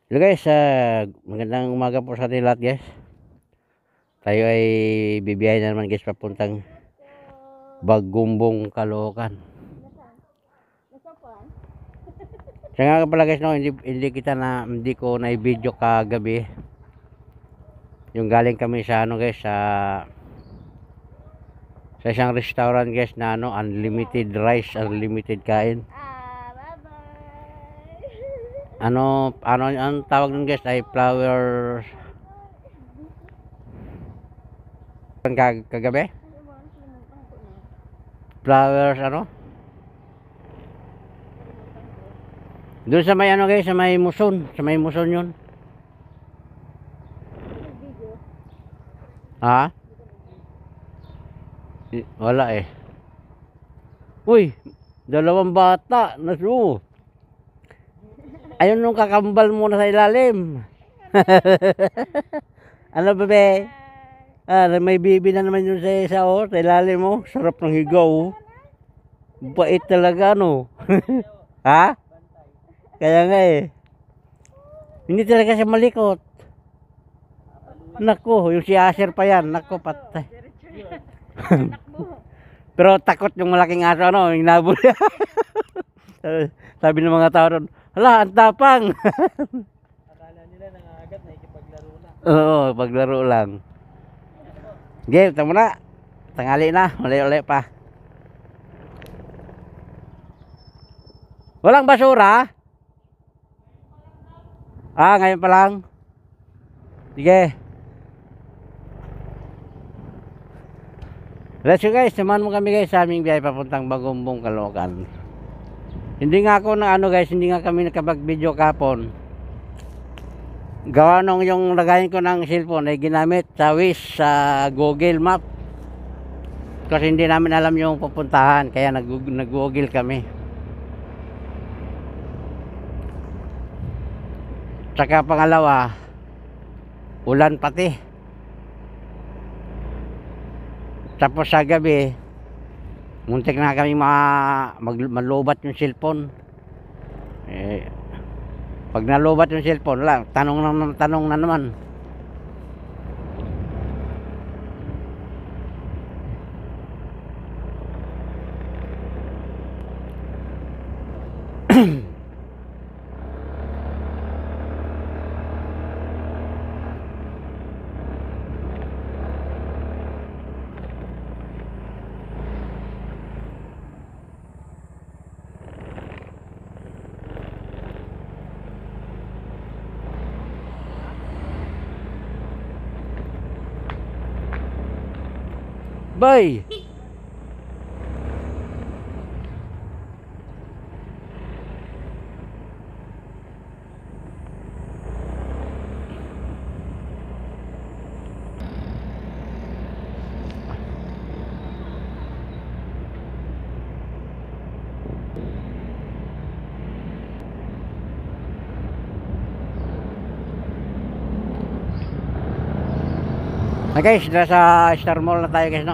Hello guys, magandang umaga po sa ating lahat guys. Tayo ay bibiyahe na naman guys papuntang Bagumbong, Caloocan. Kaya nga pala guys, no, hindi ko na i-video kagabi. Yung galing kami sa guys, sa isang restaurant guys na unlimited rice, unlimited kain. Ang tawag nun guys ay flowers. Kagabi? Flowers doon sa may guys, sa may Muson yun. Ha? Wala eh. Uy, dalawang bata, nasu. Ayun nung kakambal muna sa ilalim. Ano bebe? May bibi na naman yun sa ilalim mo. Sarap ng higaw. Bait talaga Ha? Kaya nga eh. Hindi talaga siya malikot. Nako, yung si Asher pa yan. Nako, patay. Pero takot yung malaking aso yung nabul. Sabi ng mga tao doon, hala, ang tapang. Akala nila nangangagat, nakikipaglaro na. Oo, paglaro lang. Game, tama na. Tanghali na, uli-uli pa. Walang basura? Ngayon pa lang. Sige. Let's go guys, samahan mo kami guys sa aming biyahe papuntang Bagumbong, Caloocan. Hindi nga kami nakapag-video kapon. Gawa nung yung lagayin ko ng cellphone ay ginamit sa Waze, sa Google Map. Kasi hindi namin alam yung pupuntahan, kaya nag-Google kami. Tsaka pangalawa, ulan pati. Tapos sa gabi, muntik na kami malubat yung cellphone. Pag nalubat yung cellphone, tanong na naman. Bay! Guys, nasa Star Mall na tayo guys,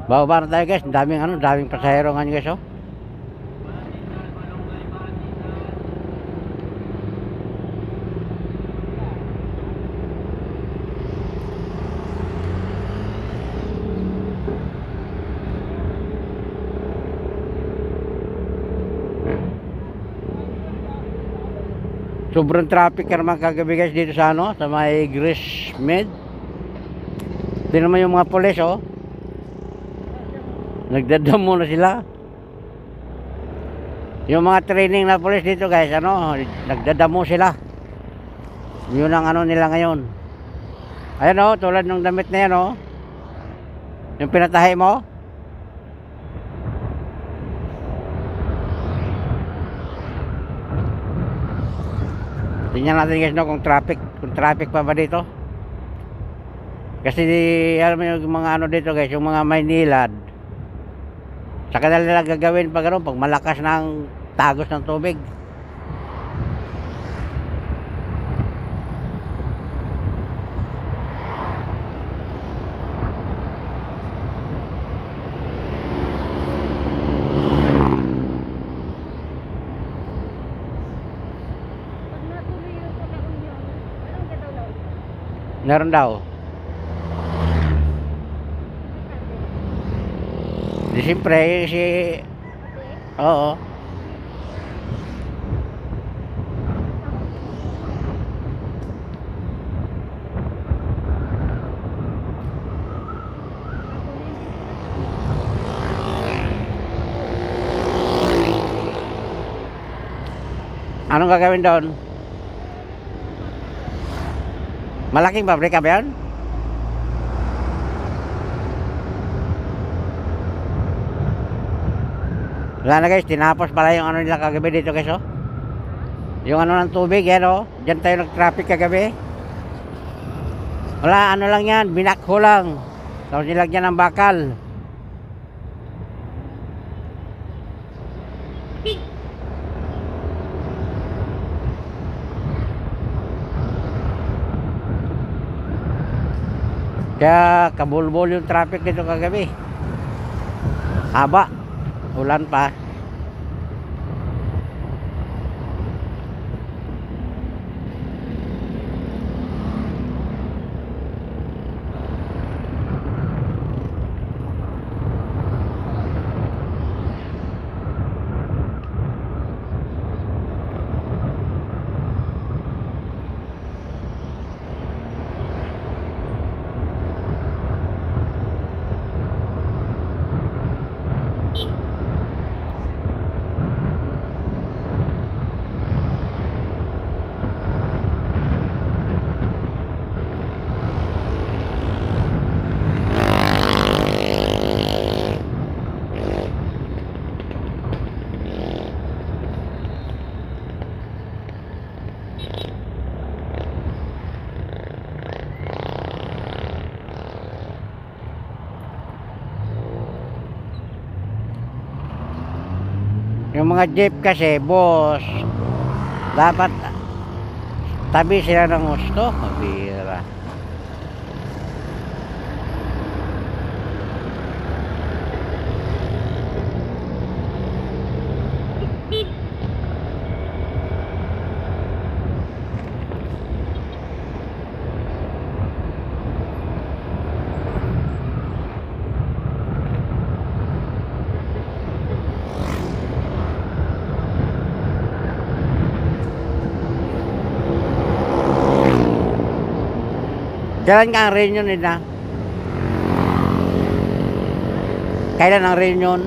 Bababa na tayo guys, daming pasahero nga guys, Sobrang traffic naman kagabi guys dito sa sa may Grace Med. Tingnan mo yung mga pulis, nagdadamo na sila. Yung mga training na pulis dito guys, nagdadamo sila. Yun ang nila ngayon. Ayan tulad ng damit na yan yung pinatahi mo. Tingnan natin guys kung traffic pa ba dito. Kasi alam mo yung mga dito guys, yung mga Maynilad. Sa kanila gagawin pag malakas ng tagos ng tubig. Meron daw. Di siyempre, si... Oo. Anong gagawin doon? Malaking pabrika ba yun? Wala na guys, tinapos pala yung ano nila kagabi dito guys, oh. Yung ano ng tubig yan, oh. Diyan tayo nag-traffic kagabi. Wala, ano lang yan, binakho lang. Tapos nilagyan ng bakal. Kaya kabulbol yung traffic dito kagabi. Haba. Ulan pa. Yung mga jeep kasi, boss, dapat tabi sila ng gusto. Mabira. Kailan ka ang reunion nila? Kailan ang reunion?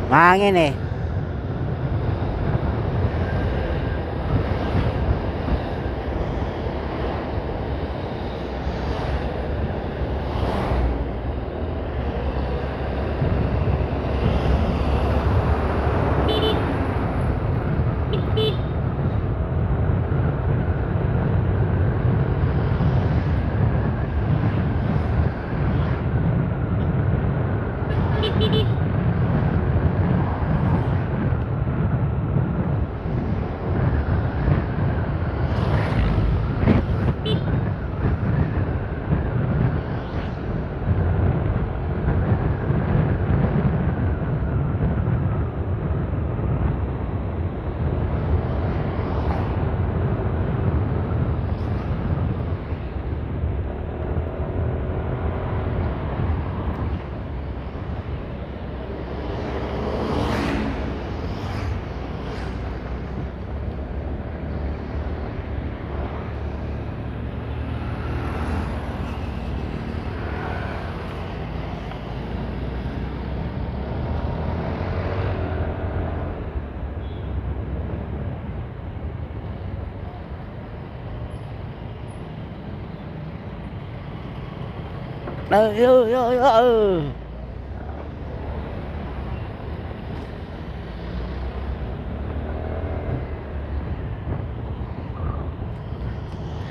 Mahangin eh.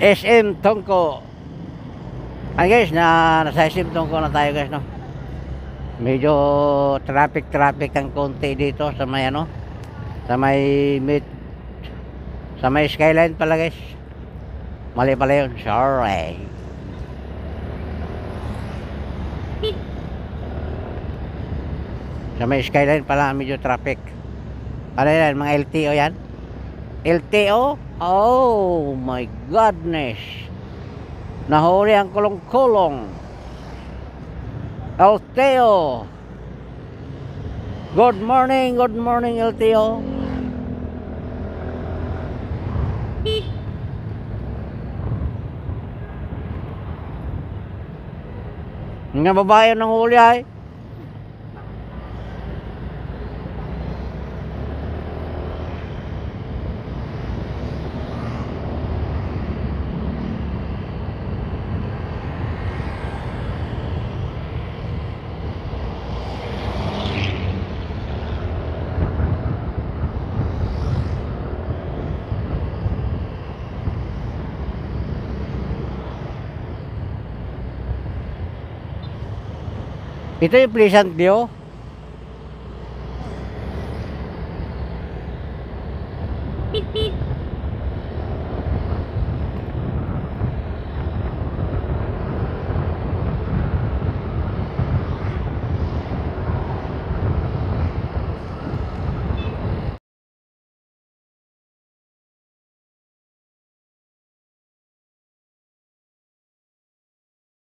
SM Tongko. Ay guys, nasa SM Tongko na tayo guys, no. Medyo traffic ang konti dito sa may ano, sa may skyline pala guys. Mali pala yun, sorry. Sa may skyline pala medyo traffic. Ano yan, mga LTO yan? LTO? Oh my goodness. Nahuli ang kulong-kulong. LTO. Good morning, LTO. Nga babae ng huli ay. Ito yung Pleasant View. Beep beep.